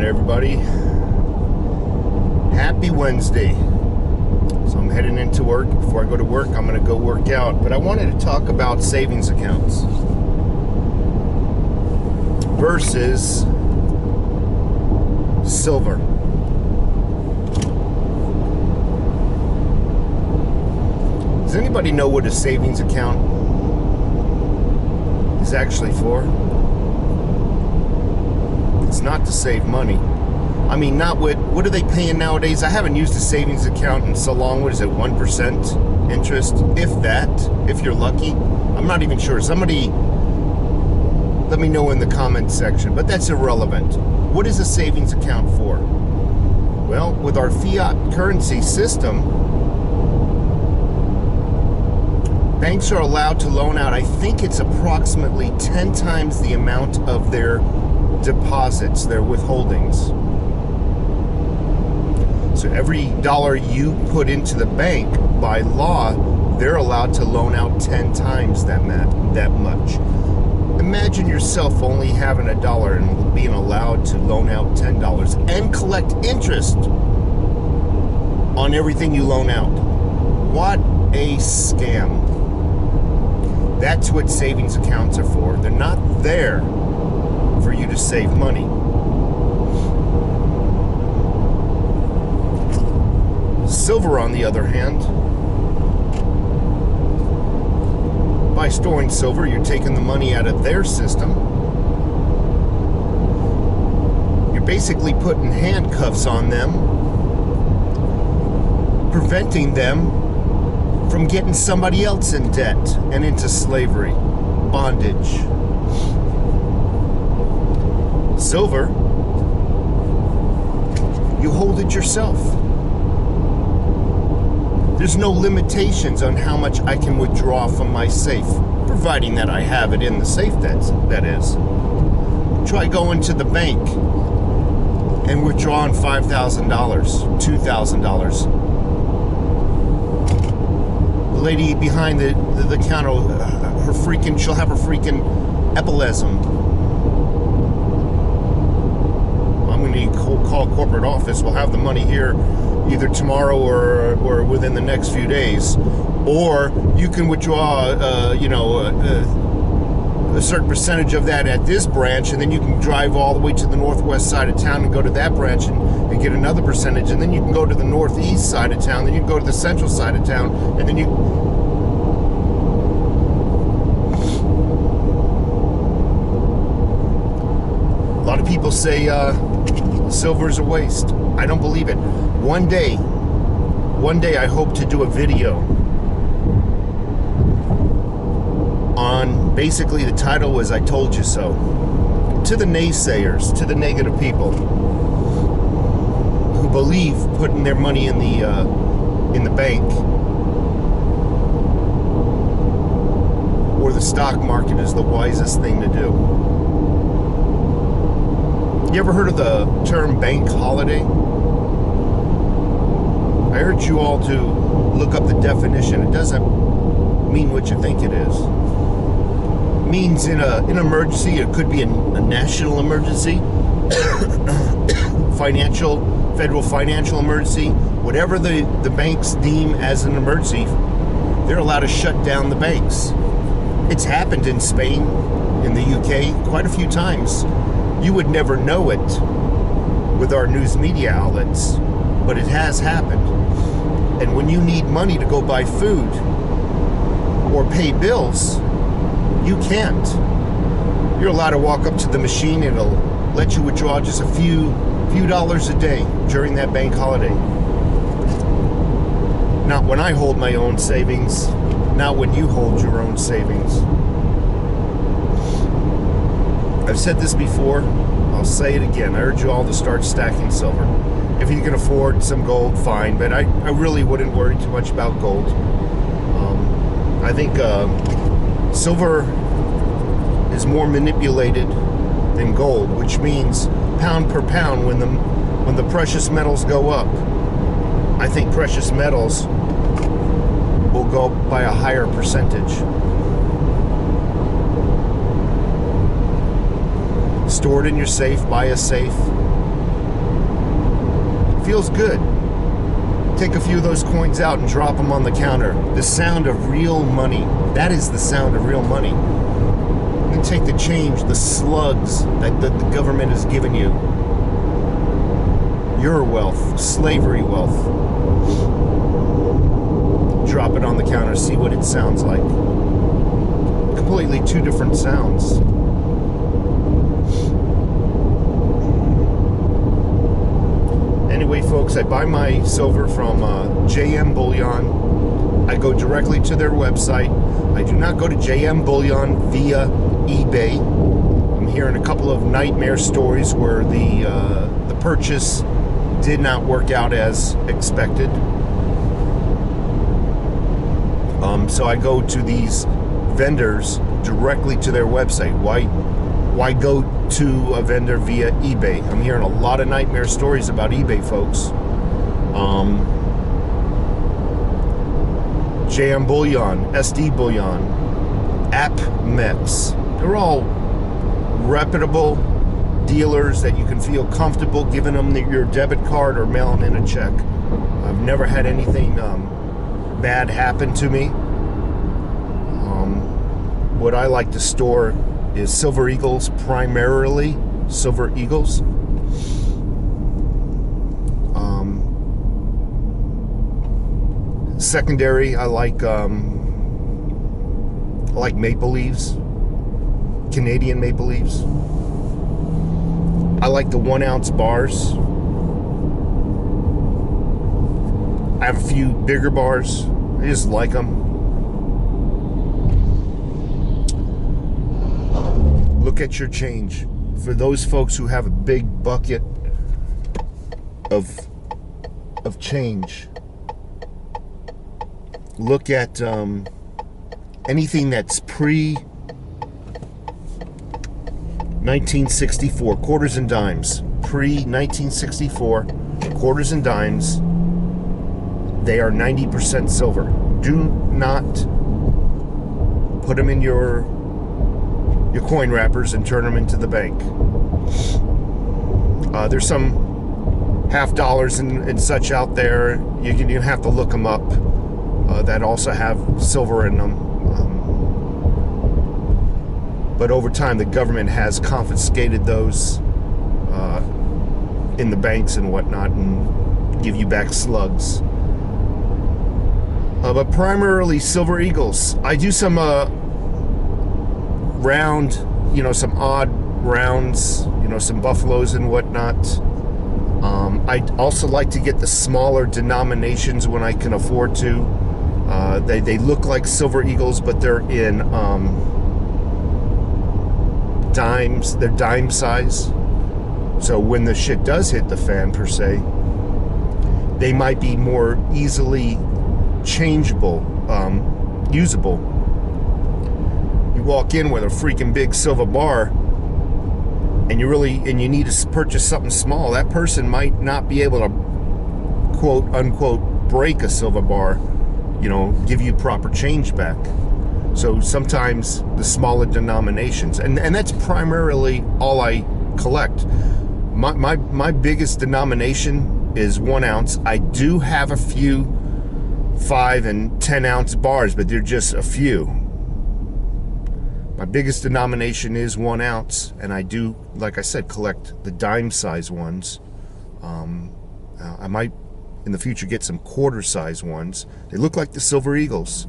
morning, everybody. Happy Wednesday. So I'm heading into work. Before I go to work, I'm going to go work out. But I wanted to talk about savings accounts versus silver. Does anybody know what a savings account is actually for? It's not to save money. I mean, not what are they paying nowadays? I haven't used a savings account in so long. What is it, 1% interest? If that, if you're lucky. I'm not even sure. Somebody let me know in the comments section, but that's irrelevant. What is a savings account for? Well, with our fiat currency system, banks are allowed to loan out, I think it's approximately 10 times the amount of their deposits, their withholdings. So every dollar you put into the bank, by law, they're allowed to loan out 10 times that much. Imagine yourself only having $1 and being allowed to loan out $10 and collect interest on everything you loan out. What a scam. That's what savings accounts are for. They're not there for you to save money. Silver, on the other hand, by storing silver, you're taking the money out of their system. You're basically putting handcuffs on them, preventing them from getting somebody else in debt and into slavery, bondage. Silver, you hold it yourself. There's no limitations on how much I can withdraw from my safe, providing that I have it in the safe, that is. Try going to the bank and withdrawing $5,000, $2,000. The lady behind the counter, she'll have her freaking epilepsy. I'm going to need to call corporate office. We'll have the money here either tomorrow or within the next few days. Or you can withdraw, a certain percentage of that at this branch, and then you can drive all the way to the northwest side of town and go to that branch and get another percentage, and then you can go to the northeast side of town, then you can go to the central side of town, and then you... A lot of people say silver is a waste. I don't believe it. One day I hope to do a video on, basically the title was I Told You So, to the naysayers, to the negative people who believe putting their money in the bank or the stock market is the wisest thing to do. You ever heard of the term bank holiday? I urge you all to look up the definition. It doesn't mean what you think it is. It means in an emergency, it could be a national emergency, federal financial emergency, whatever the banks deem as an emergency, they're allowed to shut down the banks. It's happened in Spain, in the UK, quite a few times. You would never know it with our news media outlets, but it has happened. And when you need money to go buy food or pay bills, you can't. You're allowed to walk up to the machine and it'll let you withdraw just a few dollars a day during that bank holiday. Not when I hold my own savings, not when you hold your own savings. I've said this before, I'll say it again. I urge you all to start stacking silver. If you can afford some gold, fine, but I really wouldn't worry too much about gold. I think silver is more manipulated than gold, which means pound per pound when the precious metals go up, I think precious metals will go up by a higher percentage. Store it in your safe, buy a safe, Feels good. Take a few of those coins out and drop them on the counter. The sound of real money. That is the sound of real money. Then take the change, the slugs that the government has given you. Your wealth, slavery wealth. Drop it on the counter, see what it sounds like. Completely two different sounds. Anyway, folks, I buy my silver from JM Bullion. I go directly to their website. I do not go to JM Bullion via eBay. I'm hearing a couple of nightmare stories where the purchase did not work out as expected. So I go to these vendors directly to their website. Why go to a vendor via eBay? I'm hearing a lot of nightmare stories about eBay, folks. JM Bullion, SD Bullion, AppMex. They're all reputable dealers that you can feel comfortable giving them your debit card or mailing in a check. I've never had anything bad happen to me. What I like to store is Silver Eagles, primarily Silver Eagles. Secondary, I like Maple Leaves, Canadian Maple Leaves. I like the 1 ounce bars. I have a few bigger bars. I just like them. Look at your change. For those folks who have a big bucket of change, look at anything that's pre-1964, quarters and dimes. Pre-1964, quarters and dimes, they are 90% silver. Do not put them in your coin wrappers and turn them into the bank. There's some half dollars and such out there. You have to look them up. That also have silver in them. But over time, the government has confiscated those in the banks and whatnot and give you back slugs. But primarily Silver Eagles. I do some round, some odd rounds, some buffaloes and whatnot. I also like to get the smaller denominations when I can afford to. They look like Silver Eagles, but they're in dimes. They're dime size. So when the shit does hit the fan, per se, they might be more easily changeable, usable. You walk in with a freaking big silver bar, and you need to purchase something small. That person might not be able to, quote unquote, break a silver bar, give you proper change back. So sometimes the smaller denominations, and that's primarily all I collect. My biggest denomination is 1 ounce. I do have a few 5 and 10 ounce bars, but they're just a few. My biggest denomination is 1 ounce, and I do, like I said, collect the dime size ones. I might in the future get some quarter size ones. They look like the Silver Eagles.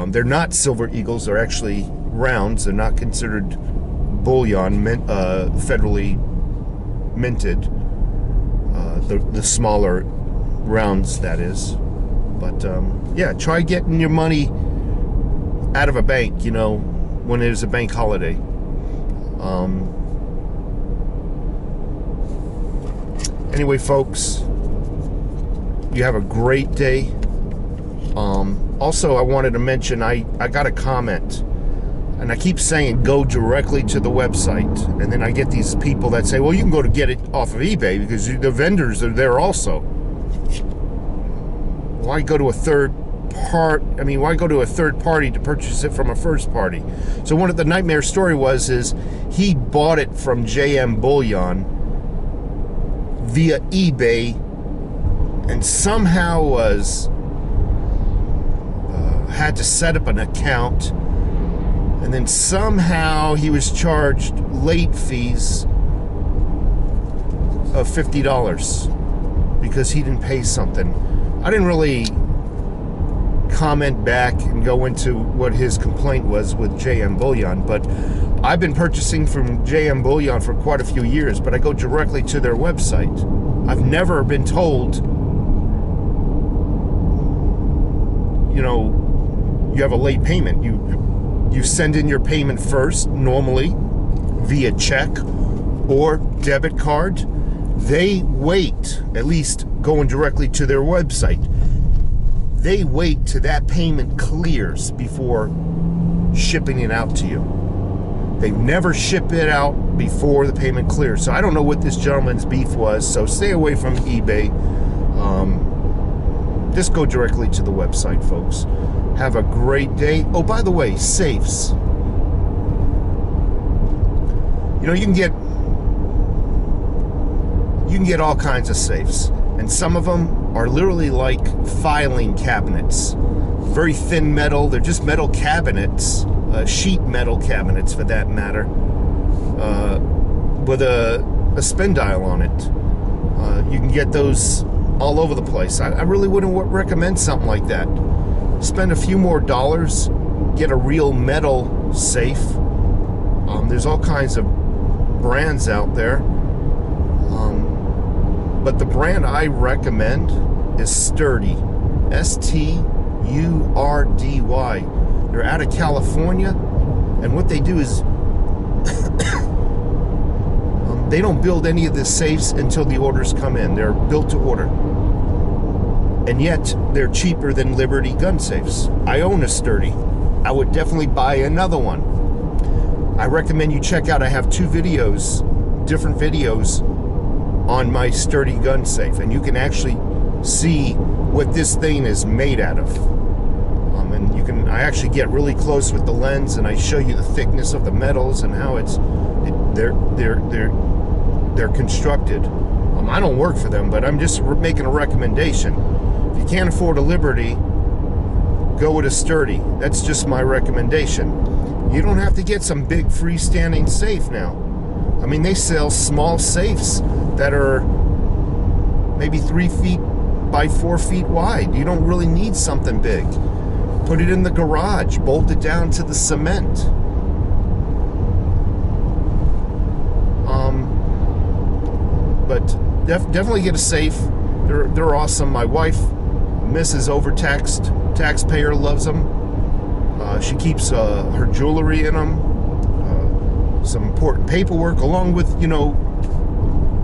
They're not Silver Eagles, they're actually rounds. They're not considered bullion, federally minted. The smaller rounds, that is. But yeah, try getting your money out of a bank, when it is a bank holiday. Anyway, folks, you have a great day. Also, I wanted to mention, I got a comment, and I keep saying go directly to the website, and then I get these people that say, well, you can go to get it off of eBay because the vendors are there also. Why go to a third party to purchase it from a first party? So one of the nightmare story is he bought it from JM Bullion via eBay and somehow had to set up an account, and then somehow he was charged late fees of $50 because he didn't pay something. I didn't really comment back and go into what his complaint was with JM Bullion, but I've been purchasing from JM Bullion for quite a few years, but I go directly to their website. I've never been told, you know, you have a late payment. You send in your payment first, normally via check or debit card. They wait, at least going directly to their website, they wait till that payment clears before shipping it out to you. They never ship it out before the payment clears. So I don't know what this gentleman's beef was, so stay away from eBay. Just go directly to the website, folks. Have a great day. Oh, by the way, safes. You know, you can get all kinds of safes, and some of them are literally like filing cabinets. Very thin metal. They're just metal cabinets, sheet metal cabinets for that matter, with a spin dial on it. You can get those all over the place. I really wouldn't recommend something like that. Spend a few more dollars, get a real metal safe. There's all kinds of brands out there, but the brand I recommend is Sturdy, S-T-U-R-D-Y. They're out of California, and what they do is they don't build any of the safes until the orders come in. They're built to order. And yet, they're cheaper than Liberty gun safes. I own a Sturdy. I would definitely buy another one. I recommend you check out, I have two videos, different videos on my Sturdy gun safe. And you can actually see what this thing is made out of. And I actually get really close with the lens, and I show you the thickness of the metals and how they're constructed. I don't work for them, but I'm just making a recommendation. If you can't afford a Liberty, go with a Sturdy. That's just my recommendation. You don't have to get some big freestanding safe now. I mean, they sell small safes that are maybe 3 feet by 4 feet wide. You don't really need something big. Put it in the garage, bolt it down to the cement. But definitely get a safe. They're awesome. My wife, Mrs. Overtaxed Taxpayer, loves them. She keeps her jewelry in them, some important paperwork, along with, you know,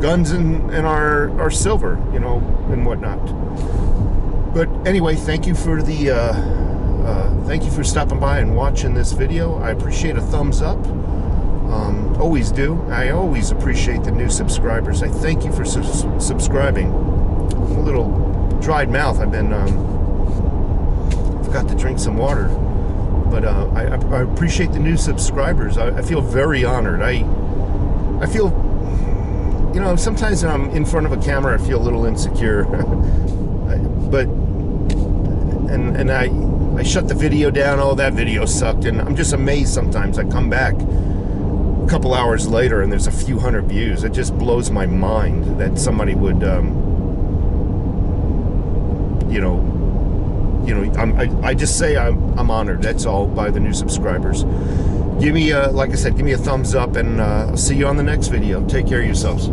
guns and our silver, you know, and whatnot. But anyway, thank you for stopping by and watching this video. I appreciate a thumbs up. Always do. I always appreciate the new subscribers. I thank you for subscribing. I'm a little dried mouth. I've been forgot to drink some water, but I appreciate the new subscribers. I feel very honored. I feel, you know, sometimes when I'm in front of a camera, I feel a little insecure. But I shut the video down. Oh, that video sucked, and I'm just amazed sometimes. I come back a couple hours later and there's a few hundred views. It just blows my mind that somebody would, I just say I'm honored. That's all, by the new subscribers. Give me like I said, give me a thumbs up, and I'll see you on the next video. Take care of yourselves.